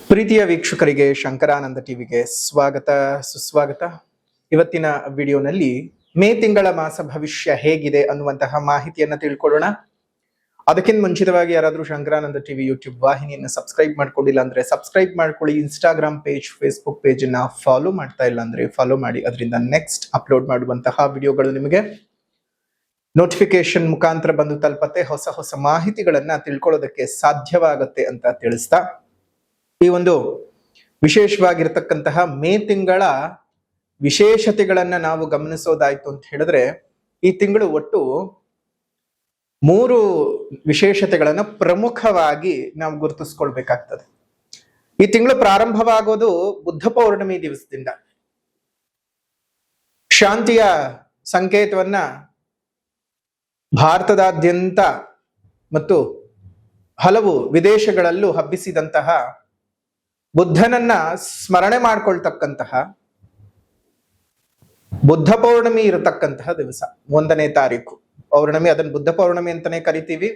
ಪ್ರೀತಿಯ ವೀಕ್ಷಕರಿಗೆ ಶಂಕರಾನಂದ ಟಿವಿಗೆ ಸ್ವಾಗತ ಸುಸ್ವಾಗತ. ಇವತ್ತಿನ ವಿಡಿಯೋನಲ್ಲಿ ಮೇ ತಿಂಗಳ ಮಾಸ ಭವಿಷ್ಯ ಹೇಗಿದೆ ಅನ್ನುವಂತಹ ಮಾಹಿತಿಯನ್ನ ತಿಳ್ಕೊಳ್ಳೋಣ. ಅದಕ್ಕಿಂತ ಮುಂಚಿತವಾಗಿ ಯಾರಾದರೂ ಶಂಕರಾನಂದ ಟಿವಿ ಯೂಟ್ಯೂಬ್ ವಾಹಿನಿಯನ್ನು ಸಬ್ಸ್ಕ್ರೈಬ್ ಮಾಡ್ಕೊಂಡಿಲ್ಲ ಅಂದ್ರೆ ಸಬ್ಸ್ಕ್ರೈಬ್ ಮಾಡ್ಕೊಳ್ಳಿ. ಇನ್ಸ್ಟಾಗ್ರಾಮ್ ಪೇಜ್, ಫೇಸ್ಬುಕ್ ಪೇಜ್ ಅನ್ನ ಫಾಲೋ ಮಾಡ್ತಾ ಇಲ್ಲ ಅಂದ್ರೆ ಫಾಲೋ ಮಾಡಿ. ಅದರಿಂದ ನೆಕ್ಸ್ಟ್ ಅಪ್ಲೋಡ್ ಮಾಡುವಂತಹ ವಿಡಿಯೋಗಳು ನಿಮಗೆ ನೋಟಿಫಿಕೇಶನ್ ಮುಖಾಂತರ ಬಂದು ತಲುಪತ್ತೆ. ಹೊಸ ಹೊಸ ಮಾಹಿತಿಗಳನ್ನ ತಿಳ್ಕೊಳ್ಳೋದಕ್ಕೆ ಸಾಧ್ಯವಾಗುತ್ತೆ ಅಂತ ತಿಳಿಸ್ತಾ, ಈ ಒಂದು ವಿಶೇಷವಾಗಿರ್ತಕ್ಕಂತಹ ಮೇ ತಿಂಗಳ ವಿಶೇಷತೆಗಳನ್ನ ನಾವು ಗಮನಿಸೋದಾಯ್ತು ಅಂತ ಹೇಳಿದ್ರೆ, ಈ ತಿಂಗಳು ಒಟ್ಟು 3 ವಿಶೇಷತೆಗಳನ್ನ ಪ್ರಮುಖವಾಗಿ ನಾವು ಗುರುತಿಸ್ಕೊಳ್ಬೇಕಾಗ್ತದೆ. ಈ ತಿಂಗಳು ಪ್ರಾರಂಭವಾಗೋದು ಬುದ್ಧ ಪೌರ್ಣಮಿ ದಿವಸದಿಂದ. ಶಾಂತಿಯ ಸಂಕೇತವನ್ನ ಭಾರತದಾದ್ಯಂತ ಮತ್ತು ಹಲವು ವಿದೇಶಗಳಲ್ಲೂ ಹಬ್ಬಿಸಿದಂತಹ ಬುದ್ಧನನ್ನ ಸ್ಮರಣೆ ಮಾಡ್ಕೊಳ್ತಕ್ಕಂತಹ ಬುದ್ಧ ಪೌರ್ಣಮಿ ಇರತಕ್ಕಂತಹ ದಿವಸ 1ನೇ ತಾರೀಕು ಪೌರ್ಣಮಿ. ಅದನ್ನು ಬುದ್ಧ ಪೌರ್ಣಮಿ ಅಂತಾನೆ ಕರಿತೀವಿ.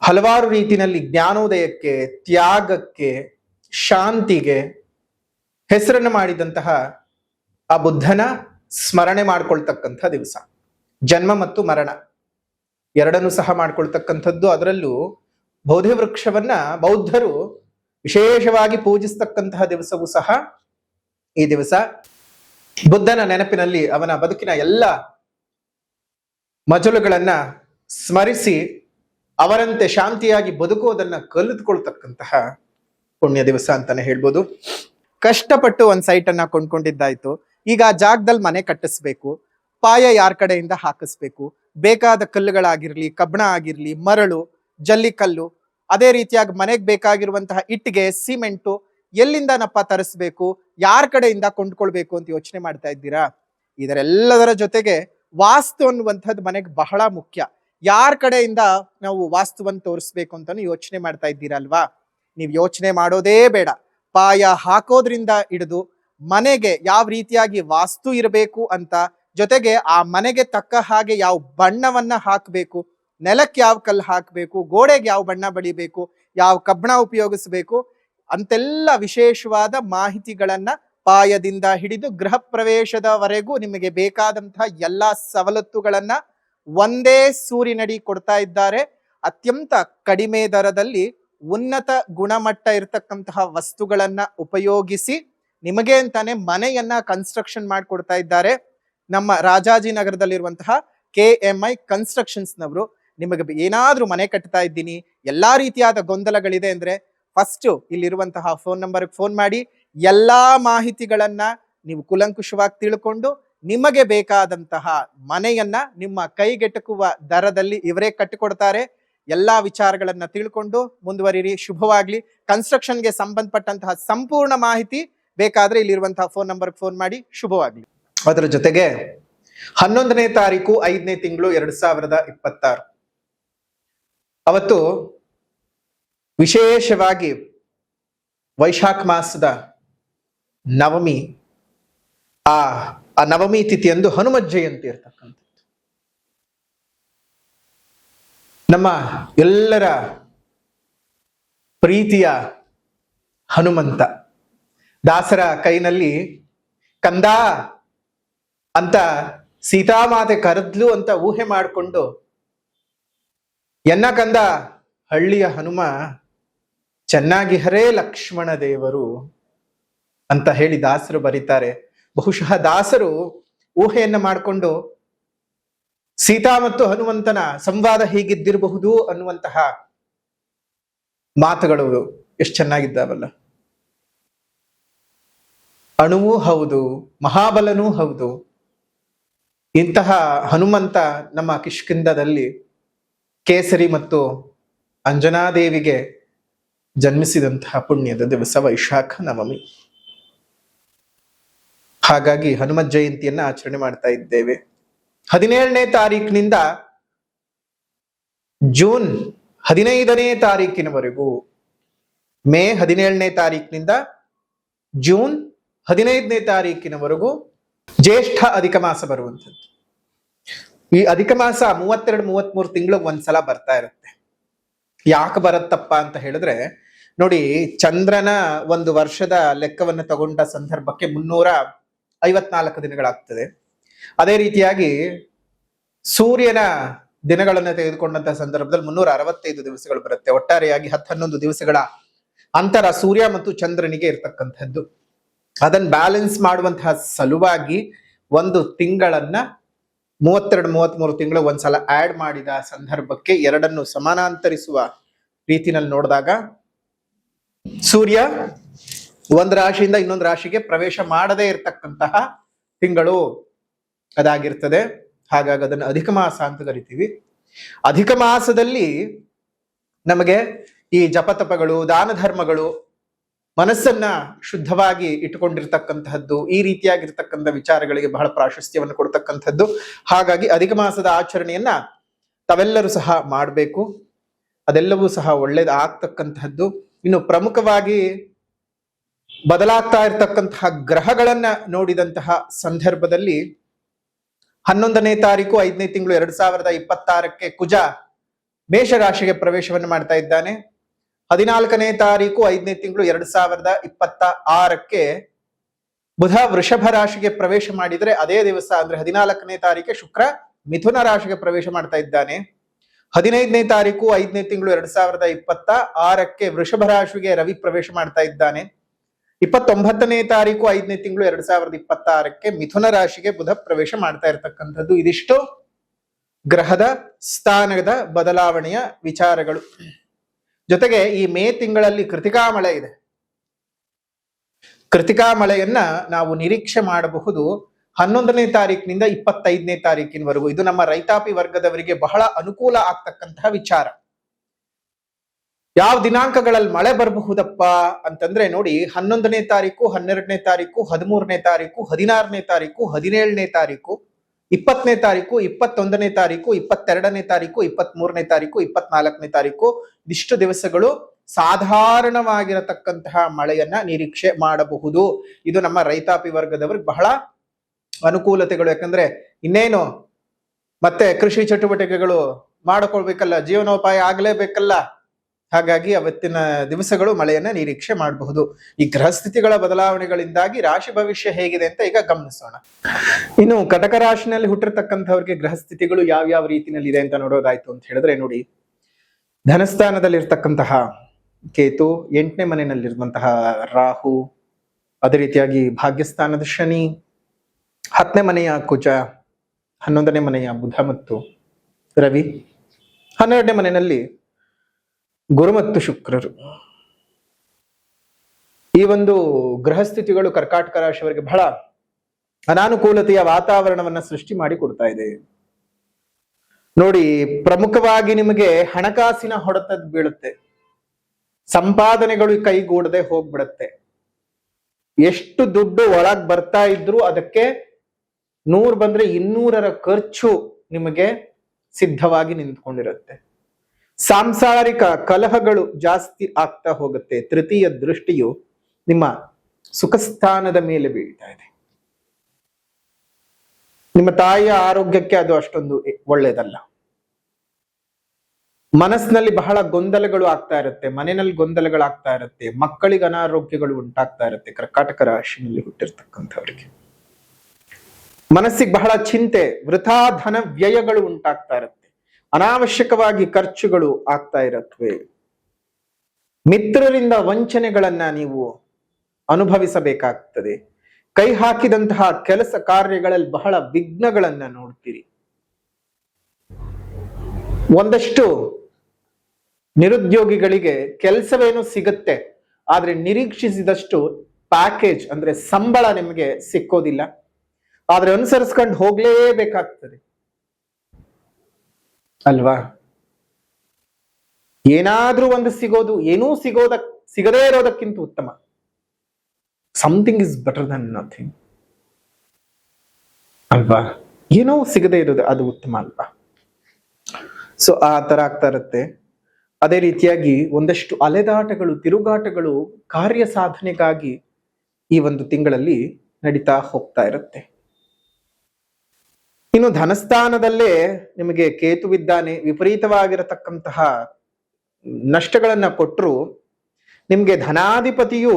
ಹಲವಾರು ರೀತಿಯಲ್ಲಿ ಜ್ಞಾನೋದಯಕ್ಕೆ, ತ್ಯಾಗಕ್ಕೆ, ಶಾಂತಿಗೆ ಹೆಸರನ್ನು ಮಾಡಿದಂತಹ ಆ ಬುದ್ಧನ ಸ್ಮರಣೆ ಮಾಡ್ಕೊಳ್ತಕ್ಕಂಥ ದಿವಸ. ಜನ್ಮ ಮತ್ತು ಮರಣ ಎರಡನ್ನೂ ಸಹ ಮಾಡ್ಕೊಳ್ತಕ್ಕಂಥದ್ದು. ಅದರಲ್ಲೂ ಬೋಧಿ ವೃಕ್ಷವನ್ನ ಬೌದ್ಧರು ವಿಶೇಷವಾಗಿ ಪೂಜಿಸ್ತಕ್ಕಂತಹ ದಿವಸವೂ ಸಹ ಈ ದಿವಸ. ಬುದ್ಧನ ನೆನಪಿನಲ್ಲಿ ಅವನ ಬದುಕಿನ ಎಲ್ಲ ಮಜಲುಗಳನ್ನ ಸ್ಮರಿಸಿ ಅವರಂತೆ ಶಾಂತಿಯಾಗಿ ಬದುಕುವುದನ್ನ ಕಲಿತುಕೊಳ್ತಕ್ಕಂತಹ ಪುಣ್ಯ ದಿವಸ ಅಂತಾನೆ ಹೇಳ್ಬೋದು. ಕಷ್ಟಪಟ್ಟು ಒಂದ್ ಸೈಟ್ ಅನ್ನ ಕೊಂಡ್ಕೊಂಡಿದ್ದಾಯ್ತು, ಈಗ ಆ ಜಾಗದಲ್ಲಿ ಮನೆ ಕಟ್ಟಿಸ್ಬೇಕು, ಪಾಯ ಯಾರ ಕಡೆಯಿಂದ ಹಾಕಿಸ್ಬೇಕು, ಬೇಕಾದ ಕಲ್ಲುಗಳಾಗಿರ್ಲಿ, ಕಬ್ಬಣ ಆಗಿರ್ಲಿ, ಮರಳು, ಜಲ್ಲಿಕಲ್ಲು, ಅದೇ ರೀತಿಯಾಗಿ ಮನೆಗೆ ಬೇಕಾಗಿರುವಂತಹ ಇಟ್ಟಿಗೆ, ಸಿಮೆಂಟು ಎಲ್ಲಿಂದನಪ್ಪ ತರಿಸ್ಬೇಕು, ಯಾರ ಕಡೆಯಿಂದ ಕೊಂಡ್ಕೊಳ್ಬೇಕು ಅಂತ ಯೋಚನೆ ಮಾಡ್ತಾ ಇದ್ದೀರಾ? ಇದರೆಲ್ಲದರ ಜೊತೆಗೆ ವಾಸ್ತು ಅನ್ನುವಂಥದ್ದು ಮನೆಗೆ ಬಹಳ ಮುಖ್ಯ. ಯಾರ ಕಡೆಯಿಂದ ನಾವು ವಾಸ್ತುವನ್ನು ತೋರಿಸ್ಬೇಕು ಅಂತಾನು ಯೋಚನೆ ಮಾಡ್ತಾ ಇದ್ದೀರಲ್ವಾ? ನೀವು ಯೋಚನೆ ಮಾಡೋದೇ ಬೇಡ. ಪಾಯ ಹಾಕೋದ್ರಿಂದ ಹಿಡಿದು ಮನೆಗೆ ಯಾವ ರೀತಿಯಾಗಿ ವಾಸ್ತು ಇರಬೇಕು ಅಂತ, ಜೊತೆಗೆ ಆ ಮನೆಗೆ ತಕ್ಕ ಹಾಗೆ ಯಾವ ಬಣ್ಣವನ್ನ ಹಾಕಬೇಕು, ನೆಲಕ್ಕೆ ಯಾವ ಕಲ್ಲು ಹಾಕಬೇಕು, ಗೋಡೆಗೆ ಯಾವ ಬಣ್ಣ ಬಳಿಬೇಕು, ಯಾವ ಕಬ್ಬಣ ಉಪಯೋಗಿಸಬೇಕು ಅಂತೆಲ್ಲ ವಿಶೇಷವಾದ ಮಾಹಿತಿಗಳನ್ನ ಪಾಯದಿಂದ ಹಿಡಿದು ಗೃಹ ಪ್ರವೇಶದವರೆಗೂ ನಿಮಗೆ ಬೇಕಾದಂತಹ ಎಲ್ಲಾ ಸವಲತ್ತುಗಳನ್ನ ಒಂದೇ ಸೂರಿನಡಿ ಕೊಡ್ತಾ ಇದ್ದಾರೆ. ಅತ್ಯಂತ ಕಡಿಮೆ ದರದಲ್ಲಿ ಉನ್ನತ ಗುಣಮಟ್ಟ ಇರತಕ್ಕಂತಹ ವಸ್ತುಗಳನ್ನ ಉಪಯೋಗಿಸಿ ನಿಮಗೆ ಅಂತಾನೆ ಮನೆಯನ್ನ ಕನ್ಸ್ಟ್ರಕ್ಷನ್ ಮಾಡಿಕೊಡ್ತಾ ಇದ್ದಾರೆ. ನಮ್ಮ ರಾಜಾಜಿನಗರದಲ್ಲಿರುವಂತಹ KMI ಕನ್ಸ್ಟ್ರಕ್ಷನ್ಸ್ ನವರು ನಿಮಗೆ ಏನಾದ್ರೂ ಮನೆ ಕಟ್ತಾ ಇದ್ದೀನಿ, ಎಲ್ಲಾ ರೀತಿಯಾದ ಗೊಂದಲಗಳಿದೆ ಅಂದ್ರೆ ಫಸ್ಟ್ ಇಲ್ಲಿರುವಂತಹ ಫೋನ್ ನಂಬರ್ಗೆ ಫೋನ್ ಮಾಡಿ ಎಲ್ಲಾ ಮಾಹಿತಿಗಳನ್ನ ನೀವು ಕುಲಂಕುಷವಾಗಿ ತಿಳ್ಕೊಂಡು ನಿಮಗೆ ಬೇಕಾದಂತಹ ಮನೆಯನ್ನ ನಿಮ್ಮ ಕೈಗೆಟಕುವ ದರದಲ್ಲಿ ಇವರೇ ಕಟ್ಟಿಕೊಡ್ತಾರೆ. ಎಲ್ಲಾ ವಿಚಾರಗಳನ್ನ ತಿಳ್ಕೊಂಡು ಮುಂದುವರಿರಿ. ಶುಭವಾಗ್ಲಿ. ಕನ್ಸ್ಟ್ರಕ್ಷನ್ಗೆ ಸಂಬಂಧಪಟ್ಟಂತಹ ಸಂಪೂರ್ಣ ಮಾಹಿತಿ ಬೇಕಾದ್ರೆ ಇಲ್ಲಿರುವಂತಹ ಫೋನ್ ನಂಬರ್ಗೆ ಫೋನ್ ಮಾಡಿ. ಶುಭವಾಗ್ಲಿ. ಅದರ ಜೊತೆಗೆ 11ನೇ ತಾರೀಕು 5ನೇ ತಿಂಗಳು 2026 ಅವತ್ತು ವಿಶೇಷವಾಗಿ ವೈಶಾಖ ಮಾಸದ ನವಮಿ. ಆ ನವಮಿ ತಿಥಿಯಂದು ಹನುಮತ್ ಜಯಂತಿ ಇರ್ತಕ್ಕಂಥದ್ದು. ನಮ್ಮ ಎಲ್ಲರ ಪ್ರೀತಿಯ ಹನುಮಂತ ದಾಸರ ಕೈನಲ್ಲಿ ಕಂದ ಅಂತ ಸೀತಾಮಾತೆ ಕರೆದ್ಲು ಅಂತ ಊಹೆ ಮಾಡಿಕೊಂಡು, ಎನ್ನ ಕಂದ ಹಳ್ಳಿಯ ಹನುಮ ಚೆನ್ನಾಗಿ ಹರೇ ಲಕ್ಷ್ಮಣ ದೇವರು ಅಂತ ಹೇಳಿ ದಾಸರು ಬರೀತಾರೆ. ಬಹುಶಃ ದಾಸರು ಊಹೆಯನ್ನ ಮಾಡಿಕೊಂಡು ಸೀತಾ ಮತ್ತು ಹನುಮಂತನ ಸಂವಾದ ಹೀಗಿದ್ದಿರಬಹುದು ಅನ್ನುವಂತಹ ಮಾತುಗಳು ಎಷ್ಟು ಚೆನ್ನಾಗಿದ್ದಾವಲ್ಲ. ಅಣುವೂ ಹೌದು, ಮಹಾಬಲನೂ ಹೌದು. ಇಂತಹ ಹನುಮಂತ ನಮ್ಮ ಕಿಷ್ಕಿಂಧದಲ್ಲಿ ಕೇಸರಿ ಮತ್ತು ಅಂಜನಾದೇವಿಗೆ ಜನ್ಮಿಸಿದಂತಹ ಪುಣ್ಯದ ದಿವಸ ವೈಶಾಖ ನವಮಿ. ಹಾಗಾಗಿ ಹನುಮತ್ ಜಯಂತಿಯನ್ನ ಆಚರಣೆ ಮಾಡ್ತಾ ಇದ್ದೇವೆ. 17ನೇ ತಾರೀಕಿನಿಂದ ಜೂನ್ 15ನೇ ತಾರೀಕಿನವರೆಗೂ, ಮೇ 17ನೇ ತಾರೀಕಿನಿಂದ ಜೂನ್ 15ನೇ ತಾರೀಕಿನವರೆಗೂ ಜ್ಯೇಷ್ಠ ಅಧಿಕ ಮಾಸ ಬರುವಂಥದ್ದು. ಈ ಅಧಿಕ ಮಾಸ 32-33 ತಿಂಗಳಿಗೆ ಒಂದ್ಸಲ ಬರ್ತಾ ಇರುತ್ತೆ. ಯಾಕೆ ಬರುತ್ತಪ್ಪ ಅಂತ ಹೇಳಿದ್ರೆ, ನೋಡಿ, ಚಂದ್ರನ ಒಂದು ವರ್ಷದ ಲೆಕ್ಕವನ್ನು ತಗೊಂಡ ಸಂದರ್ಭಕ್ಕೆ 354 ದಿನಗಳಾಗ್ತದೆ. ಅದೇ ರೀತಿಯಾಗಿ ಸೂರ್ಯನ ದಿನಗಳನ್ನು ತೆಗೆದುಕೊಂಡಂತಹ ಸಂದರ್ಭದಲ್ಲಿ 365 ದಿವಸಗಳು ಬರುತ್ತೆ. ಒಟ್ಟಾರೆಯಾಗಿ 10-11 ದಿವಸಗಳ ಅಂತರ ಸೂರ್ಯ ಮತ್ತು ಚಂದ್ರನಿಗೆ ಇರ್ತಕ್ಕಂಥದ್ದು. ಅದನ್ನ ಬ್ಯಾಲೆನ್ಸ್ ಮಾಡುವಂತಹ ಸಲುವಾಗಿ ಒಂದು ತಿಂಗಳನ್ನ 32-33 ತಿಂಗಳು ಒಂದ್ಸಲ ಆಡ್ ಮಾಡಿದ ಸಂದರ್ಭಕ್ಕೆ ಎರಡನ್ನು ಸಮಾನಾಂತರಿಸುವ ರೀತಿನಲ್ಲಿ ನೋಡಿದಾಗ ಸೂರ್ಯ ಒಂದು ರಾಶಿಯಿಂದ ಇನ್ನೊಂದು ರಾಶಿಗೆ ಪ್ರವೇಶ ಮಾಡದೇ ಇರತಕ್ಕಂತಹ ತಿಂಗಳು ಅದಾಗಿರ್ತದೆ. ಹಾಗಾಗಿ ಅದನ್ನು ಅಧಿಕ ಮಾಸ ಅಂತ ಕರಿತೀವಿ. ಅಧಿಕ ಮಾಸದಲ್ಲಿ ನಮಗೆ ಈ ಜಪತಪಗಳು, ದಾನ ಧರ್ಮಗಳು, ಮನಸ್ಸನ್ನ ಶುದ್ಧವಾಗಿ ಇಟ್ಟುಕೊಂಡಿರ್ತಕ್ಕಂತಹದ್ದು, ಈ ರೀತಿಯಾಗಿರ್ತಕ್ಕಂಥ ವಿಚಾರಗಳಿಗೆ ಬಹಳ ಪ್ರಾಶಸ್ತ್ಯವನ್ನು ಕೊಡ್ತಕ್ಕಂಥದ್ದು. ಹಾಗಾಗಿ ಅಧಿಕ ಮಾಸದ ಆಚರಣೆಯನ್ನ ತಾವೆಲ್ಲರೂ ಸಹ ಮಾಡಬೇಕು. ಅದೆಲ್ಲವೂ ಸಹ ಒಳ್ಳೇದಾಗ್ತಕ್ಕಂತಹದ್ದು. ಇನ್ನು ಪ್ರಮುಖವಾಗಿ ಬದಲಾಗ್ತಾ ಇರತಕ್ಕಂತಹ ಗ್ರಹಗಳನ್ನ ನೋಡಿದಂತಹ ಸಂದರ್ಭದಲ್ಲಿ 11ನೇ ತಾರೀಕು 5ನೇ ತಿಂಗಳು 2026 ಕುಜ ಮೇಷರಾಶಿಗೆ ಪ್ರವೇಶವನ್ನು ಮಾಡ್ತಾ ಇದ್ದಾನೆ. 14ನೇ ತಾರೀಕು 5ನೇ ತಿಂಗಳು 2026 ಬುಧ ವೃಷಭ ರಾಶಿಗೆ ಪ್ರವೇಶ ಮಾಡಿದ್ರೆ ಅದೇ ದಿವಸ ಅಂದ್ರೆ 14ನೇ ತಾರೀಕೆ ಶುಕ್ರ ಮಿಥುನ ರಾಶಿಗೆ ಪ್ರವೇಶ ಮಾಡ್ತಾ ಇದ್ದಾನೆ. 15ನೇ ತಾರೀಕು 5ನೇ ತಿಂಗಳು 2026 ವೃಷಭ ರಾಶಿಗೆ ರವಿ ಪ್ರವೇಶ ಮಾಡ್ತಾ ಇದ್ದಾನೆ. 29ನೇ ತಾರೀಕು 5ನೇ ತಿಂಗಳು 2026 ಮಿಥುನ ರಾಶಿಗೆ ಬುಧ ಪ್ರವೇಶ ಮಾಡ್ತಾ ಇರತಕ್ಕಂಥದ್ದು. ಇದಿಷ್ಟು ಗ್ರಹದ ಸ್ಥಾನದ ಬದಲಾವಣೆಯ ವಿಚಾರಗಳು. ಜೊತೆಗೆ ಈ ಮೇ ತಿಂಗಳಲ್ಲಿ ಕೃತಿಕಾ ಮಳೆ ಇದೆ. ಕೃತಿಕಾ ಮಳೆಯನ್ನ ನಾವು ನಿರೀಕ್ಷೆ ಮಾಡಬಹುದು 11ನೇ ತಾರೀಕಿನಿಂದ 25ನೇ ತಾರೀಕಿನವರೆಗೂ. ಇದು ನಮ್ಮ ರೈತಾಪಿ ವರ್ಗದವರಿಗೆ ಬಹಳ ಅನುಕೂಲ ಆಗ್ತಕ್ಕಂತಹ ವಿಚಾರ. ಯಾವ ದಿನಾಂಕಗಳಲ್ಲಿ ಮಳೆ ಬರಬಹುದಪ್ಪ ಅಂತಂದ್ರೆ ನೋಡಿ, 11ನೇ ತಾರೀಕು, 12ನೇ ತಾರೀಕು, 13ನೇ ತಾರೀಕು, 16ನೇ ತಾರೀಕು, 17ನೇ ತಾರೀಕು, 20ನೇ ತಾರೀಕು, 21ನೇ ತಾರೀಕು, 22ನೇ ತಾರೀಕು, 23ನೇ ತಾರೀಕು, 24ನೇ ತಾರೀಕು, ಇದಿಷ್ಟು ದಿವಸಗಳು ಸಾಧಾರಣವಾಗಿರತಕ್ಕಂತಹ ಮಳೆಯನ್ನ ನಿರೀಕ್ಷೆ ಮಾಡಬಹುದು. ಇದು ನಮ್ಮ ರೈತಾಪಿ ವರ್ಗದವರಿಗೆ ಬಹಳ ಅನುಕೂಲತೆಗಳು. ಯಾಕಂದ್ರೆ ಇನ್ನೇನು ಮತ್ತೆ ಕೃಷಿ ಚಟುವಟಿಕೆಗಳು ಮಾಡಿಕೊಳ್ಬೇಕಲ್ಲ, ಜೀವನೋಪಾಯ ಆಗ್ಲೇಬೇಕಲ್ಲ. ಹಾಗಾಗಿ ಅವತ್ತಿನ ದಿವಸಗಳು ಮಳೆಯನ್ನ ನಿರೀಕ್ಷೆ ಮಾಡಬಹುದು. ಈ ಗ್ರಹಸ್ಥಿತಿಗಳ ಬದಲಾವಣೆಗಳಿಂದಾಗಿ ರಾಶಿ ಭವಿಷ್ಯ ಹೇಗಿದೆ ಅಂತ ಈಗ ಗಮನಿಸೋಣ. ಇನ್ನು ಕಟಕ ರಾಶಿನಲ್ಲಿ ಹುಟ್ಟಿರ್ತಕ್ಕಂಥವ್ರಿಗೆ ಗ್ರಹಸ್ಥಿತಿಗಳು ಯಾವ್ಯಾವ ರೀತಿನಲ್ಲಿ ಇದೆ ಅಂತ ನೋಡೋದಾಯ್ತು ಅಂತ ಹೇಳಿದ್ರೆ ನೋಡಿ, ಧನಸ್ಥಾನದಲ್ಲಿರ್ತಕ್ಕಂತಹ ಕೇತು, 8ನೇ ಮನೆಯಲ್ಲಿರುವಂತಹ ರಾಹು, ಅದೇ ರೀತಿಯಾಗಿ ಭಾಗ್ಯಸ್ಥಾನದ ಶನಿ, 10ನೇ ಮನೆಯ ಕುಜ, 11ನೇ ಮನೆಯ ಬುಧ ಮತ್ತು ರವಿ, 12ನೇ ಮನೆಯಲ್ಲಿ ಗುರು ಮತ್ತು ಶುಕ್ರರು. ಈ ಒಂದು ಗ್ರಹಸ್ಥಿತಿಗಳು ಕರ್ಕಾಟಕ ರಾಶಿಯವರಿಗೆ ಬಹಳ ಅನಾನುಕೂಲತೆಯ ವಾತಾವರಣವನ್ನ ಸೃಷ್ಟಿ ಮಾಡಿ ಕೊಡ್ತಾ ಇದೆ. ನೋಡಿ, ಪ್ರಮುಖವಾಗಿ ನಿಮಗೆ ಹಣಕಾಸಿನ ಹೊಡೆತ ಬೀಳುತ್ತೆ. ಸಂಪಾದನೆಗಳು ಕೈಗೂಡದೆ ಹೋಗ್ಬಿಡತ್ತೆ. ಎಷ್ಟು ದುಡ್ಡು ಒಳಗ್ ಬರ್ತಾ ಇದ್ರು ಅದಕ್ಕೆ 100 ಬಂದ್ರೆ 200ರ ಖರ್ಚು ನಿಮಗೆ ಸಿದ್ಧವಾಗಿ ನಿಂತ್ಕೊಂಡಿರುತ್ತೆ. ಸಾಂಸಾರಿಕ ಕಲಹಗಳು ಜಾಸ್ತಿ ಆಗ್ತಾ ಹೋಗುತ್ತೆ. ತೃತೀಯ ದೃಷ್ಟಿಯು ನಿಮ್ಮ ಸುಖಸ್ಥಾನದ ಮೇಲೆ ಬೀಳ್ತಾ ಇದೆ. ನಿಮ್ಮ ತಾಯಿಯ ಆರೋಗ್ಯಕ್ಕೆ ಅದು ಅಷ್ಟೊಂದು ಒಳ್ಳೇದಲ್ಲ. ಮನಸ್ಸಿನಲ್ಲಿ ಬಹಳ ಗೊಂದಲಗಳು ಆಗ್ತಾ ಇರುತ್ತೆ, ಮನೆಯಲ್ಲಿ ಗೊಂದಲಗಳಾಗ್ತಾ ಇರುತ್ತೆ, ಮಕ್ಕಳಿಗೆ ಅನಾರೋಗ್ಯಗಳು ಉಂಟಾಗ್ತಾ ಇರುತ್ತೆ. ಕರ್ಕಾಟಕ ರಾಶಿಯಲ್ಲಿ ಹುಟ್ಟಿರ್ತಕ್ಕಂಥವರಿಗೆ ಮನಸ್ಸಿಗೆ ಬಹಳ ಚಿಂತೆ, ವೃಥಾ ಧನ ವ್ಯಯಗಳು ಉಂಟಾಗ್ತಾ ಇರುತ್ತೆ, ಅನಾವಶ್ಯಕವಾಗಿ ಖರ್ಚುಗಳು ಆಗ್ತಾ ಇರತ್ವೆ. ಮಿತ್ರರಿಂದ ವಂಚನೆಗಳನ್ನ ನೀವು ಅನುಭವಿಸಬೇಕಾಗ್ತದೆ. ಕೈ ಹಾಕಿದಂತಹ ಕೆಲಸ ಕಾರ್ಯಗಳಲ್ಲಿ ಬಹಳ ವಿಘ್ನಗಳನ್ನ ನೋಡ್ತೀರಿ. ಒಂದಷ್ಟು ನಿರುದ್ಯೋಗಿಗಳಿಗೆ ಕೆಲಸವೇನು ಸಿಗುತ್ತೆ, ಆದ್ರೆ ನಿರೀಕ್ಷಿಸಿದಷ್ಟು ಪ್ಯಾಕೇಜ್ ಅಂದ್ರೆ ಸಂಬಳ ನಿಮಗೆ ಸಿಕ್ಕೋದಿಲ್ಲ. ಆದ್ರೆ ಅನುಸರಿಸ್ಕೊಂಡು ಹೋಗ್ಲೇಬೇಕಾಗ್ತದೆ ಅಲ್ವಾ? ಏನಾದ್ರೂ ಒಂದು ಸಿಗೋದು, ಏನೂ ಸಿಗದೇ ಇರೋದಕ್ಕಿಂತ ಉತ್ತಮ. Something is better than nothing ಅಲ್ವಾ? ಏನೋ ಸಿಗದೇ ಇರೋದು ಅದು ಉತ್ತಮ ಅಲ್ವಾ? ಸೊ ಆ ತರ ಆಗ್ತಾ ಇರುತ್ತೆ. ಅದೇ ರೀತಿಯಾಗಿ ಒಂದಷ್ಟು ಅಲೆದಾಟಗಳು, ತಿರುಗಾಟಗಳು ಕಾರ್ಯ ಸಾಧನೆಗಾಗಿ ಈ ಒಂದು ತಿಂಗಳಲ್ಲಿ ನಡೀತಾ ಹೋಗ್ತಾ ಇರುತ್ತೆ. ಇನ್ನು ಧನಸ್ಥಾನದಲ್ಲೇ ನಿಮಗೆ ಕೇತುವಿದ್ದಾನೆ. ವಿಪರೀತವಾಗಿರತಕ್ಕಂತಹ ನಷ್ಟಗಳನ್ನ ಕೊಟ್ಟರು ನಿಮ್ಗೆ ಧನಾಧಿಪತಿಯು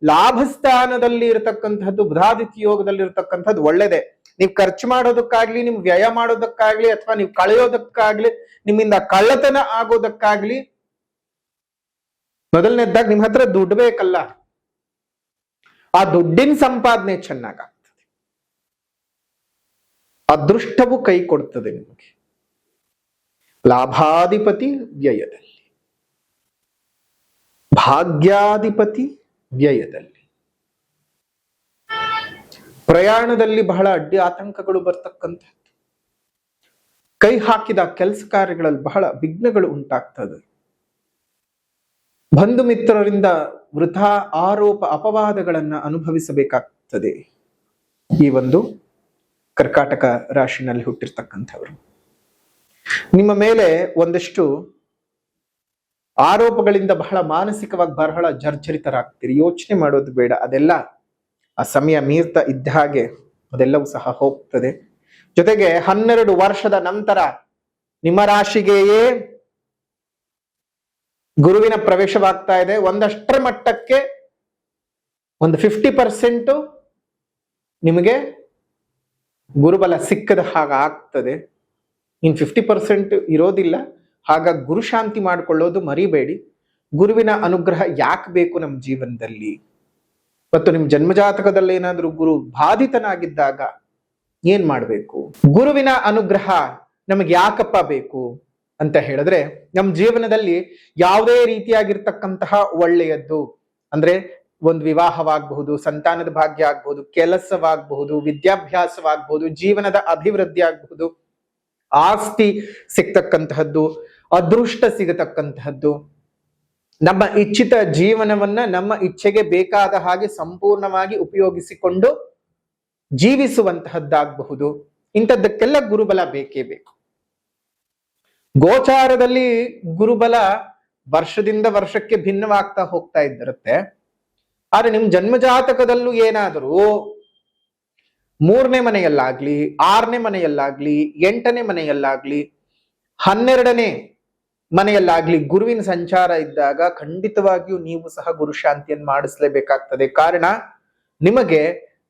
ಲಾಭಸ್ಥಾನದಲ್ಲಿ ಇರತಕ್ಕಂಥದ್ದು, ಬುಧಾದಿತ್ಯ ಯೋಗದಲ್ಲಿ ಇರತಕ್ಕಂಥದ್ದು ಒಳ್ಳೇದೇ. ನೀವು ಖರ್ಚು ಮಾಡೋದಕ್ಕಾಗ್ಲಿ, ನಿಮ್ ವ್ಯಯ ಮಾಡೋದಕ್ಕಾಗ್ಲಿ, ಅಥವಾ ನೀವು ಕಳೆಯೋದಕ್ಕಾಗ್ಲಿ, ನಿಮ್ಮಿಂದ ಕಳ್ಳತನ ಆಗೋದಕ್ಕಾಗ್ಲಿ, ಮೊದಲನೇದಾಗಿ ನಿಮ್ ಹತ್ರ ದುಡ್ಡು ಬೇಕಲ್ಲ, ಆ ದುಡ್ಡಿನ ಸಂಪಾದನೆ ಚೆನ್ನಾಗಾಗ್ತದೆ. ಅದೃಷ್ಟವು ಕೈ ಕೊಡ್ತದೆ ನಿಮಗೆ. ಲಾಭಾಧಿಪತಿ ವ್ಯಯದಲ್ಲಿ, ಭಾಗ್ಯಾಧಿಪತಿ ವ್ಯಯದಲ್ಲಿ, ಪ್ರಯಾಣದಲ್ಲಿ ಬಹಳ ಅಡ್ಡಿ ಆತಂಕಗಳು ಬರ್ತಕ್ಕಂಥದ್ದು, ಕೈ ಹಾಕಿದ ಕೆಲಸ ಕಾರ್ಯಗಳಲ್ಲಿ ಬಹಳ ವಿಘ್ನಗಳು ಉಂಟಾಗ್ತದೆ, ಬಂಧು ಮಿತ್ರರಿಂದ ವೃಥಾ ಆರೋಪ ಅಪವಾದಗಳನ್ನ ಅನುಭವಿಸಬೇಕಾಗ್ತದೆ. ಈ ಒಂದು ಕರ್ಕಾಟಕ ರಾಶಿನಲ್ಲಿ ಹುಟ್ಟಿರ್ತಕ್ಕಂಥವ್ರು, ನಿಮ್ಮ ಮೇಲೆ ಒಂದಷ್ಟು ಆರೋಪಗಳಿಂದ ಬಹಳ ಮಾನಸಿಕವಾಗಿ ಬಹಳ ಜರ್ಜರಿತರಾಗ್ತೀರಿ. ಯೋಚನೆ ಮಾಡೋದು ಬೇಡ, ಅದೆಲ್ಲ ಆ ಸಮಯ ಮೀರ್ತಾ ಇದ್ದ ಹಾಗೆ ಅದೆಲ್ಲವೂ ಸಹ ಹೋಗ್ತದೆ. ಜೊತೆಗೆ 12 ವರ್ಷದ ನಂತರ ನಿಮ್ಮ ರಾಶಿಗೆಯೇ ಗುರುವಿನ ಪ್ರವೇಶವಾಗ್ತಾ ಇದೆ. ಒಂದಷ್ಟರ ಮಟ್ಟಕ್ಕೆ ಒಂದು 50% ನಿಮಗೆ ಗುರುಬಲ ಸಿಕ್ಕದ ಹಾಗ ಆಗ್ತದೆ. ಇನ್ 50% ಇರೋದಿಲ್ಲ. ಹಾಗಾಗಿ ಗುರು ಶಾಂತಿ ಮಾಡಿಕೊಳ್ಳೋದು ಮರಿಬೇಡಿ. ಗುರುವಿನ ಅನುಗ್ರಹ ಯಾಕೆ ಬೇಕು ನಮ್ಮ ಜೀವನದಲ್ಲಿ? ಮತ್ತು ನಿಮ್ ಜನ್ಮಜಾತಕದಲ್ಲಿ ಏನಾದ್ರೂ ಗುರು ಬಾಧಿತನಾಗಿದ್ದಾಗ ಏನ್ ಮಾಡ್ಬೇಕು? ಗುರುವಿನ ಅನುಗ್ರಹ ನಮಗೆ ಯಾಕಪ್ಪ ಬೇಕು ಅಂತ ಹೇಳಿದ್ರೆ, ನಮ್ಮ ಜೀವನದಲ್ಲಿ ಯಾವುದೇ ರೀತಿಯಾಗಿರ್ತಕ್ಕಂತಹ ಒಳ್ಳೆಯದ್ದು, ಅಂದ್ರೆ ಒಂದು ವಿವಾಹವಾಗಬಹುದು, ಸಂತಾನದ ಭಾಗ್ಯ ಆಗ್ಬಹುದು, ಕೆಲಸವಾಗಬಹುದು, ವಿದ್ಯಾಭ್ಯಾಸವಾಗಬಹುದು, ಜೀವನದ ಅಭಿವೃದ್ಧಿ ಆಗಬಹುದು, ಆಸ್ತಿ ಸಿಗ್ತಕ್ಕಂತಹದ್ದು, ಅದೃಷ್ಟ ಸಿಗತಕ್ಕಂತಹದ್ದು, ನಮ್ಮ ಇಚ್ಛಿತ ಜೀವನವನ್ನ ನಮ್ಮ ಇಚ್ಛೆಗೆ ಬೇಕಾದ ಹಾಗೆ ಸಂಪೂರ್ಣವಾಗಿ ಉಪಯೋಗಿಸಿಕೊಂಡು ಜೀವಿಸುವಂತಹದ್ದಾಗಬಹುದು. ಇಂಥದ್ದಕ್ಕೆಲ್ಲ ಗುರುಬಲ ಬೇಕೇ ಬೇಕು. ಗೋಚಾರದಲ್ಲಿ ಗುರುಬಲ ವರ್ಷದಿಂದ ವರ್ಷಕ್ಕೆ ಭಿನ್ನವಾಗ್ತಾ ಹೋಗ್ತಾ ಇದ್ದಿರುತ್ತೆ. ಆದ್ರೆ ನಿಮ್ ಜನ್ಮಜಾತಕದಲ್ಲೂ ಏನಾದರೂ 3ನೇ ಮನೆಯಲ್ಲಾಗ್ಲಿ, 6ನೇ ಮನೆಯಲ್ಲಾಗ್ಲಿ, 8ನೇ ಮನೆಯಲ್ಲಾಗ್ಲಿ, 12ನೇ ಮನೆಯಲ್ಲಾಗ್ಲಿ ಗುರುವಿನ ಸಂಚಾರ ಇದ್ದಾಗ ಖಂಡಿತವಾಗಿಯೂ ನೀವು ಸಹ ಗುರು ಶಾಂತಿಯನ್ನು ಮಾಡಿಸ್ಲೇಬೇಕಾಗ್ತದೆ. ಕಾರಣ ನಿಮಗೆ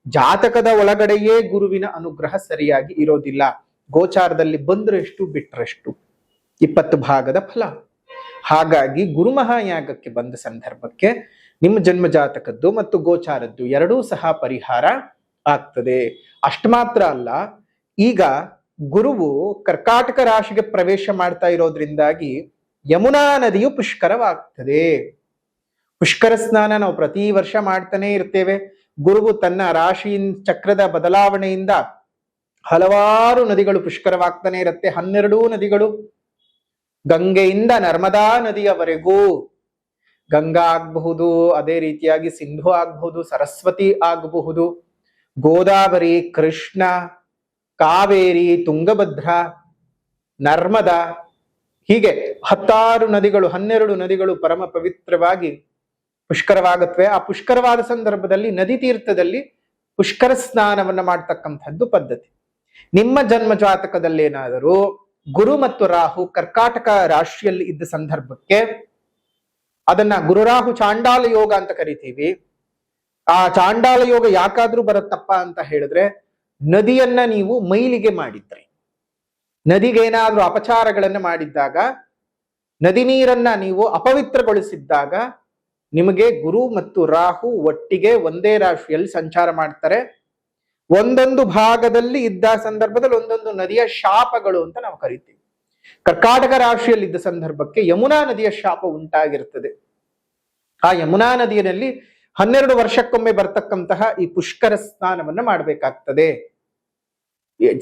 ಜಾತಕದ ಒಳಗಡೆಯೇ ಗುರುವಿನ ಅನುಗ್ರಹ ಸರಿಯಾಗಿ ಇರೋದಿಲ್ಲ. ಗೋಚಾರದಲ್ಲಿ ಬಂದ್ರೆಷ್ಟು ಬಿಟ್ರೆಷ್ಟು 20 ಭಾಗದ ಫಲ. ಹಾಗಾಗಿ ಗುರು ಮಹಾಯಾಗಕ್ಕೆ ಬಂದ ಸಂದರ್ಭಕ್ಕೆ ನಿಮ್ಮ ಜನ್ಮ ಜಾತಕದ್ದು ಮತ್ತು ಗೋಚಾರದ್ದು ಎರಡೂ ಸಹ ಪರಿಹಾರ ಆಗ್ತದೆ. ಅಷ್ಟು ಮಾತ್ರ ಅಲ್ಲ, ಈಗ ಗುರುವು ಕರ್ಕಾಟಕ ರಾಶಿಗೆ ಪ್ರವೇಶ ಮಾಡ್ತಾ ಇರೋದ್ರಿಂದಾಗಿ ಯಮುನಾ ನದಿಯು ಪುಷ್ಕರವಾಗ್ತದೆ. ಪುಷ್ಕರ ಸ್ನಾನ ನಾವು ಪ್ರತಿ ವರ್ಷ ಮಾಡ್ತಾನೆ ಇರ್ತೇವೆ. ಗುರುವು ತನ್ನ ರಾಶಿ ಚಕ್ರದ ಬದಲಾವಣೆಯಿಂದ ಹಲವಾರು ನದಿಗಳು ಪುಷ್ಕರವಾಗ್ತಾನೆ ಇರುತ್ತೆ. 12 ನದಿಗಳು, ಗಂಗೆಯಿಂದ ನರ್ಮದಾ ನದಿಯವರೆಗೂ, ಗಂಗಾ ಆಗಬಹುದು, ಅದೇ ರೀತಿಯಾಗಿ ಸಿಂಧು ಆಗಬಹುದು, ಸರಸ್ವತಿ ಆಗಬಹುದು, ಗೋದಾವರಿ, ಕೃಷ್ಣ, ಕಾವೇರಿ, ತುಂಗಭದ್ರ, ನರ್ಮದಾ, ಹೀಗೆ 16 ನದಿಗಳು, 12 ನದಿಗಳು ಪರಮ ಪವಿತ್ರವಾಗಿ ಪುಷ್ಕರವಾಗುತ್ತವೆ. ಆ ಪುಷ್ಕರವಾದ ಸಂದರ್ಭದಲ್ಲಿ ನದಿ ತೀರ್ಥದಲ್ಲಿ ಪುಷ್ಕರ ಸ್ನಾನವನ್ನ ಮಾಡ್ತಕ್ಕಂಥದ್ದು ಪದ್ಧತಿ. ನಿಮ್ಮ ಜನ್ಮ ಜಾತಕದಲ್ಲಿ ಏನಾದರೂ ಗುರು ಮತ್ತು ರಾಹು ಕರ್ಕಾಟಕ ರಾಶಿಯಲ್ಲಿ ಇದ್ದ ಸಂದರ್ಭಕ್ಕೆ ಅದನ್ನ ಗುರುರಾಹು ಚಾಂಡಾಲ ಯೋಗ ಅಂತ ಕರಿತೀವಿ. ಆ ಚಾಂಡಾಲ ಯೋಗ ಯಾಕಾದ್ರೂ ಬರುತ್ತಪ್ಪ ಅಂತ ಹೇಳಿದ್ರೆ, ನದಿಯನ್ನ ನೀವು ಮೈಲಿಗೆ ಮಾಡಿದ್ರೆ, ನದಿಗೆ ಏನಾದ್ರೂ ಅಪಚಾರಗಳನ್ನ ಮಾಡಿದ್ದಾಗ, ನದಿ ನೀರನ್ನ ನೀವು ಅಪವಿತ್ರಗೊಳಿಸಿದ್ದಾಗ ನಿಮಗೆ ಗುರು ಮತ್ತು ರಾಹು ಒಟ್ಟಿಗೆ ಒಂದೇ ರಾಶಿಯಲ್ಲಿ ಸಂಚಾರ ಮಾಡ್ತಾರೆ. ಒಂದೊಂದು ಭಾಗದಲ್ಲಿ ಇದ್ದ ಸಂದರ್ಭದಲ್ಲಿ ಒಂದೊಂದು ನದಿಯ ಶಾಪಗಳು ಅಂತ ನಾವು ಕರಿತೀವಿ. ಕರ್ಕಾಟಕ ರಾಶಿಯಲ್ಲಿ ಇದ್ದ ಸಂದರ್ಭಕ್ಕೆ ಯಮುನಾ ನದಿಯ ಶಾಪ ಉಂಟಾಗಿರ್ತದೆ. ಆ ಯಮುನಾ ನದಿಯಲ್ಲಿ 12 ವರ್ಷಕ್ಕೊಮ್ಮೆ ಬರ್ತಕ್ಕಂತಹ ಈ ಪುಷ್ಕರ ಸ್ನಾನವನ್ನ ಮಾಡಬೇಕಾಗ್ತದೆ.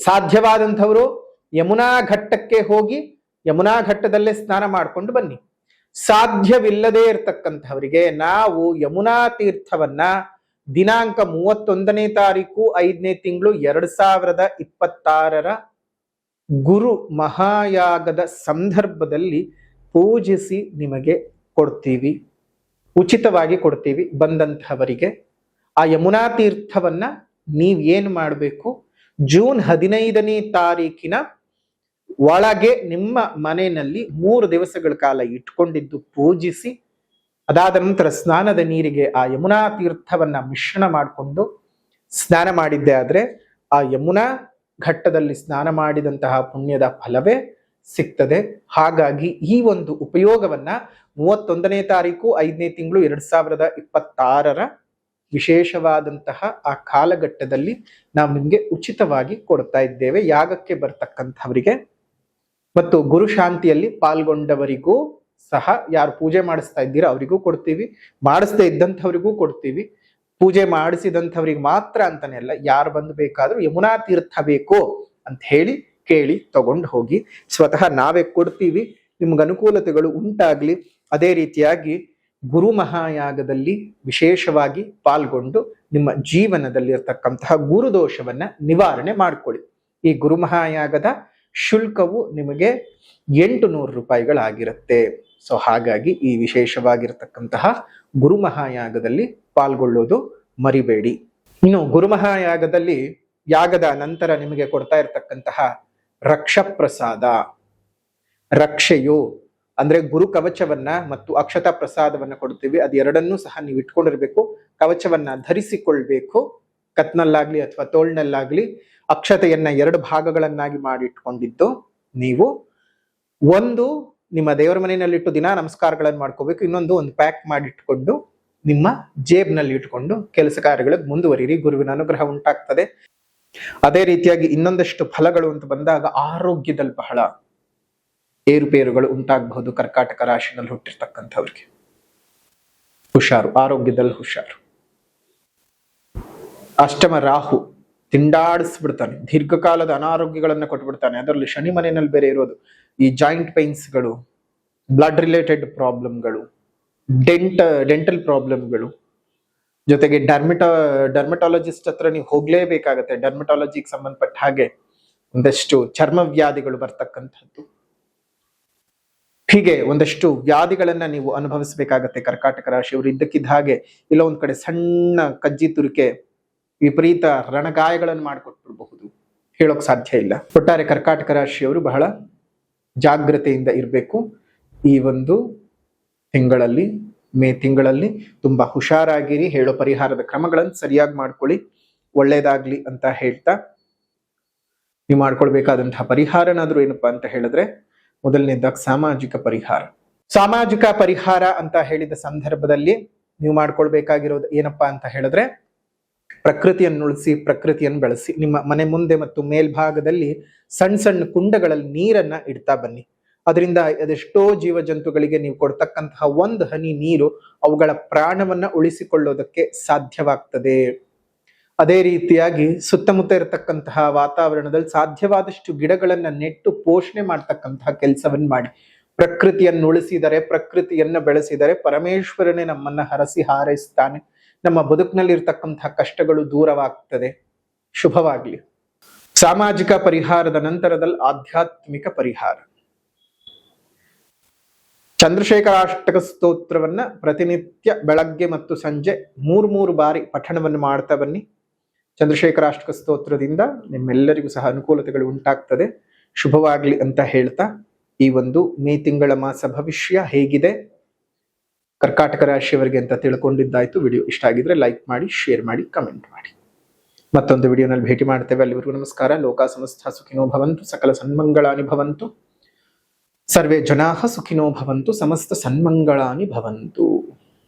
ಸಾಧ್ಯವಾದಂಥವರು ಯಮುನಾ ಘಟ್ಟಕ್ಕೆ ಹೋಗಿ ಯಮುನಾ ಘಟ್ಟದಲ್ಲೇ ಸ್ನಾನ ಮಾಡ್ಕೊಂಡು ಬನ್ನಿ. ಸಾಧ್ಯವಿಲ್ಲದೆ ಇರತಕ್ಕಂಥವರಿಗೆ ನಾವು ಯಮುನಾ ತೀರ್ಥವನ್ನ ದಿನಾಂಕ 31ನೇ ತಾರೀಕು 5ನೇ ತಿಂಗಳು 2026 ಗುರು ಮಹಾಯಾಗದ ಸಂದರ್ಭದಲ್ಲಿ ಪೂಜಿಸಿ ನಿಮಗೆ ಕೊಡ್ತೀವಿ, ಉಚಿತವಾಗಿ ಕೊಡ್ತೀವಿ. ಬಂದಂತಹವರಿಗೆ ಆ ಯಮುನಾ ತೀರ್ಥವನ್ನ ನೀವೇನ್ ಮಾಡಬೇಕು, ಜೂನ್ 15ನೇ ತಾರೀಕಿನ ಒಳಗೆ ನಿಮ್ಮ ಮನೆಯಲ್ಲಿ 3 ದಿವಸಗಳ ಕಾಲ ಇಟ್ಕೊಂಡಿದ್ದು ಪೂಜಿಸಿ ಅದಾದ ನಂತರ ಸ್ನಾನದ ನೀರಿಗೆ ಆ ಯಮುನಾ ತೀರ್ಥವನ್ನ ಮಿಶ್ರಣ ಮಾಡಿಕೊಂಡು ಸ್ನಾನ ಮಾಡಿದ್ದೆ ಆದ್ರೆ ಆ ಯಮುನಾ ಘಟ್ಟದಲ್ಲಿ ಸ್ನಾನ ಮಾಡಿದಂತಹ ಪುಣ್ಯದ ಫಲವೇ ಸಿಗ್ತದೆ. ಹಾಗಾಗಿ ಈ ಒಂದು ಉಪಯೋಗವನ್ನ 31ನೇ ತಾರೀಕು 5ನೇ ತಿಂಗಳು 2026 ವಿಶೇಷವಾದಂತಹ ಆ ಕಾಲಘಟ್ಟದಲ್ಲಿ ನಾವು ನಿಮ್ಗೆ ಉಚಿತವಾಗಿ ಕೊಡ್ತಾ ಇದ್ದೇವೆ. ಯಾಗಕ್ಕೆ ಬರ್ತಕ್ಕಂಥವರಿಗೆ ಮತ್ತು ಗುರು ಶಾಂತಿಯಲ್ಲಿ ಪಾಲ್ಗೊಂಡವರಿಗೂ ಸಹ, ಯಾರು ಪೂಜೆ ಮಾಡಿಸ್ತಾ ಇದ್ದೀರಾ ಅವರಿಗೂ ಕೊಡ್ತೀವಿ, ಮಾಡಿಸದೇ ಇದ್ದಂಥವರಿಗೂ ಕೊಡ್ತೀವಿ. ಪೂಜೆ ಮಾಡಿಸಿದಂಥವ್ರಿಗೆ ಮಾತ್ರ ಅಂತಾನೆ ಅಲ್ಲ, ಯಾರು ಬಂದು ಬೇಕಾದ್ರೂ ಯಮುನಾ ತೀರ್ಥ ಬೇಕು ಅಂತ ಹೇಳಿ ಕೇಳಿ ತಗೊಂಡು ಹೋಗಿ. ಸ್ವತಃ ನಾವೇ ಕೊಡ್ತೀವಿ, ನಿಮ್ಗೆ ಅನುಕೂಲತೆಗಳು ಉಂಟಾಗ್ಲಿ. ಅದೇ ರೀತಿಯಾಗಿ ಗುರು ಮಹಾಯಾಗದಲ್ಲಿ ವಿಶೇಷವಾಗಿ ಪಾಲ್ಗೊಂಡು ನಿಮ್ಮ ಜೀವನದಲ್ಲಿರ್ತಕ್ಕಂತಹ ಗುರುದೋಷವನ್ನ ನಿವಾರಣೆ ಮಾಡ್ಕೊಳ್ಳಿ. ಈ ಗುರು ಮಹಾಯಾಗದ ಶುಲ್ಕವು ನಿಮಗೆ 800 ರೂಪಾಯಿಗಳಾಗಿರುತ್ತೆ. ಸೊ ಹಾಗಾಗಿ ಈ ವಿಶೇಷವಾಗಿರ್ತಕ್ಕಂತಹ ಗುರು ಮಹಾಯಾಗದಲ್ಲಿ ಪಾಲ್ಗೊಳ್ಳೋದು ಮರಿಬೇಡಿ. ಇನ್ನು ಗುರು ಮಹಾಯಾಗದಲ್ಲಿ ಯಾಗದ ನಂತರ ನಿಮಗೆ ಕೊಡ್ತಾ ಇರತಕ್ಕಂತಹ ರಕ್ಷ ಪ್ರಸಾದ, ರಕ್ಷೆಯು ಅಂದ್ರೆ ಗುರು ಕವಚವನ್ನ ಮತ್ತು ಅಕ್ಷತಾ ಪ್ರಸಾದವನ್ನ ಕೊಡ್ತೀವಿ. ಅದೆರಡನ್ನೂ ಸಹ ನೀವು ಇಟ್ಕೊಂಡಿರ್ಬೇಕು. ಕವಚವನ್ನ ಧರಿಸಿಕೊಳ್ಬೇಕು, ಕತ್ನಲ್ಲಾಗ್ಲಿ ಅಥವಾ ತೋಳ್ನಲ್ಲಾಗ್ಲಿ. ಅಕ್ಷತೆಯನ್ನ 2 ಭಾಗಗಳನ್ನಾಗಿ ಮಾಡಿ ಇಟ್ಕೊಂಡಿದ್ದು ನೀವು ಒಂದು ನಿಮ್ಮ ದೇವರ ಮನೆಯಲ್ಲಿಟ್ಟು ದಿನ ನಮಸ್ಕಾರಗಳನ್ನು ಮಾಡ್ಕೋಬೇಕು. ಇನ್ನೊಂದು ಪ್ಯಾಕ್ ಮಾಡಿ ಇಟ್ಕೊಂಡು ನಿಮ್ಮ ಜೇಬ್ನಲ್ಲಿ ಇಟ್ಕೊಂಡು ಕೆಲಸ ಕಾರ್ಯಗಳಿಗೆ ಮುಂದುವರಿರಿ. ಗುರುವಿನ ಅನುಗ್ರಹ ಉಂಟಾಗ್ತದೆ. ಅದೇ ರೀತಿಯಾಗಿ ಇನ್ನೊಂದಷ್ಟು ಫಲಗಳು ಅಂತ ಬಂದಾಗ ಆರೋಗ್ಯದಲ್ಲಿ ಬಹಳ ಏರುಪೇರುಗಳು ಉಂಟಾಗಬಹುದು. ಕರ್ಕಾಟಕ ರಾಶಿನಲ್ಲಿ ಹುಟ್ಟಿರ್ತಕ್ಕಂಥವ್ರಿಗೆ ಹುಷಾರು, ಆರೋಗ್ಯದಲ್ಲಿ ಹುಷಾರು. ಅಷ್ಟಮ ರಾಹು ತಿಂಡಾಡಿಸ್ಬಿಡ್ತಾನೆ, ದೀರ್ಘಕಾಲದ ಅನಾರೋಗ್ಯಗಳನ್ನ ಕೊಟ್ಬಿಡ್ತಾನೆ. ಅದರಲ್ಲಿ ಶನಿ ಮನೆಯಲ್ಲಿ ಬೇರೆ ಇರೋದು. ಈ ಜಾಯಿಂಟ್ ಪೈನ್ಸ್ಗಳು, ಬ್ಲಡ್ ರಿಲೇಟೆಡ್ ಪ್ರಾಬ್ಲಮ್ಗಳು, ಡೆಂಟಲ್ ಪ್ರಾಬ್ಲಮ್ಗಳು, ಜೊತೆಗೆ ಡರ್ಮಟಾಲಜಿಸ್ಟ್ ಹತ್ರ ನೀವು ಹೋಗ್ಲೇಬೇಕಾಗತ್ತೆ. ಡರ್ಮಟಾಲಜಿಗೆ ಸಂಬಂಧಪಟ್ಟ ಹಾಗೆ ಒಂದಷ್ಟು ಚರ್ಮ ವ್ಯಾಧಿಗಳು ಬರ್ತಕ್ಕಂಥದ್ದು. ಹೀಗೆ ಒಂದಷ್ಟು ವ್ಯಾಧಿಗಳನ್ನ ನೀವು ಅನುಭವಿಸಬೇಕಾಗತ್ತೆ ಕರ್ಕಾಟಕ ರಾಶಿಯವರು. ಇದ್ದಕ್ಕಿದ್ದ ಹಾಗೆ ಇಲ್ಲ ಒಂದ್ ಕಡೆ ಸಣ್ಣ ಕಜ್ಜಿ ತುರಿಕೆ ವಿಪರೀತ ರಣಗಾಯಗಳನ್ನು ಮಾಡಿಕೊಟ್ಬಿಡಬಹುದು, ಹೇಳೋಕ್ ಸಾಧ್ಯ ಇಲ್ಲ. ಒಟ್ಟಾರೆ ಕರ್ಕಾಟಕ ರಾಶಿಯವರು ಬಹಳ ಜಾಗ್ರತೆಯಿಂದ ಇರಬೇಕು. ಈ ಒಂದು ತಿಂಗಳಲ್ಲಿ, ಮೇ ತಿಂಗಳಲ್ಲಿ ತುಂಬಾ ಹುಷಾರಾಗಿರಿ. ಹೇಳೋ ಪರಿಹಾರದ ಕ್ರಮಗಳನ್ನು ಸರಿಯಾಗಿ ಮಾಡ್ಕೊಳ್ಳಿ, ಒಳ್ಳೇದಾಗ್ಲಿ ಅಂತ ಹೇಳ್ತಾ, ನೀವು ಮಾಡ್ಕೊಳ್ಬೇಕಾದಂತಹ ಪರಿಹಾರನಾದ್ರೂ ಏನಪ್ಪಾ ಅಂತ ಹೇಳಿದ್ರೆ, ಮೊದಲನೇದಾಗಿ ಸಾಮಾಜಿಕ ಪರಿಹಾರ. ಸಾಮಾಜಿಕ ಪರಿಹಾರ ಅಂತ ಹೇಳಿದ ಸಂದರ್ಭದಲ್ಲಿ ನೀವು ಮಾಡ್ಕೊಳ್ಬೇಕಾಗಿರೋದು ಏನಪ್ಪಾ ಅಂತ ಹೇಳಿದ್ರೆ, ಪ್ರಕೃತಿಯನ್ನು ಉಳಿಸಿ, ಪ್ರಕೃತಿಯನ್ನು ಬೆಳೆಸಿ. ನಿಮ್ಮ ಮನೆ ಮುಂದೆ ಮತ್ತು ಮೇಲ್ಭಾಗದಲ್ಲಿ ಸಣ್ಣ ಸಣ್ಣ ಕುಂಡಗಳಲ್ಲಿ ನೀರನ್ನ ಇಡ್ತಾ ಬನ್ನಿ. ಅದರಿಂದ ಅದೆಷ್ಟೋ ಜೀವ ಜಂತುಗಳಿಗೆ ನೀವು ಕೊಡ್ತಕ್ಕಂತಹ 1 ಹನಿ ನೀರು ಅವುಗಳ ಪ್ರಾಣವನ್ನ ಉಳಿಸಿಕೊಳ್ಳೋದಕ್ಕೆ ಸಾಧ್ಯವಾಗ್ತದೆ. ಅದೇ ರೀತಿಯಾಗಿ ಸುತ್ತಮುತ್ತ ಇರತಕ್ಕಂತಹ ವಾತಾವರಣದಲ್ಲಿ ಸಾಧ್ಯವಾದಷ್ಟು ಗಿಡಗಳನ್ನ ನೆಟ್ಟು ಪೋಷಣೆ ಮಾಡ್ತಕ್ಕಂತಹ ಕೆಲಸವನ್ನ ಮಾಡಿ. ಪ್ರಕೃತಿಯನ್ನು ಉಳಿಸಿದರೆ, ಪ್ರಕೃತಿಯನ್ನ ಬೆಳೆಸಿದರೆ ಪರಮೇಶ್ವರನೇ ನಮ್ಮನ್ನ ಹರಸಿ ಹಾರೈಸ್ತಾನೆ. ನಮ್ಮ ಬದುಕಿನಲ್ಲಿ ಇರ್ತಕ್ಕಂತಹ ಕಷ್ಟಗಳು ದೂರವಾಗ್ತದೆ. ಶುಭವಾಗ್ಲಿ. ಸಾಮಾಜಿಕ ಪರಿಹಾರದ ನಂತರದಲ್ಲಿ ಆಧ್ಯಾತ್ಮಿಕ ಪರಿಹಾರ. ಚಂದ್ರಶೇಖರಾಷ್ಟಕ ಸ್ತೋತ್ರವನ್ನ ಪ್ರತಿನಿತ್ಯ ಬೆಳಗ್ಗೆ ಮತ್ತು ಸಂಜೆ 3 ಬಾರಿ ಪಠಣವನ್ನು ಮಾಡ್ತಾ ಬನ್ನಿ. ಚಂದ್ರಶೇಖರಾಷ್ಟಕ ಸ್ತೋತ್ರದಿಂದ ನಿಮ್ಮೆಲ್ಲರಿಗೂ ಸಹ ಅನುಕೂಲತೆಗಳು ಉಂಟಾಗ್ತದೆ. ಶುಭವಾಗ್ಲಿ ಅಂತ ಹೇಳ್ತಾ, ಈ ಒಂದು ಮೇ ತಿಂಗಳ ಮಾಸ ಭವಿಷ್ಯ ಹೇಗಿದೆ ಕರ್ಕಾಟಕ ರಾಶಿಯವರಿಗೆ ಅಂತ ತಿಳ್ಕೊಂಡಿದ್ದಾಯ್ತು. ವಿಡಿಯೋ ಇಷ್ಟ ಆಗಿದ್ರೆ ಲೈಕ್ ಮಾಡಿ, ಶೇರ್ ಮಾಡಿ, ಕಮೆಂಟ್ ಮಾಡಿ. ಮತ್ತೊಂದು ವಿಡಿಯೋನಲ್ಲಿ ಭೇಟಿ ಮಾಡ್ತೇವೆ. ಅಲ್ಲಿವರೆಗೂ ನಮಸ್ಕಾರ. ಲೋಕ ಸಮಸ್ತ ಸುಖಿನೋ ಭವಂತು, ಸಕಲ ಸನ್ಮಂಗಳಾನಿ ಭವಂತು, ಸರ್ವೇ ಜನಾಃ ಸುಖಿನೋ ಭವಂತು, ಸಮಸ್ತ ಸನ್ಮಂಗಳಾನಿ ಭವಂತು.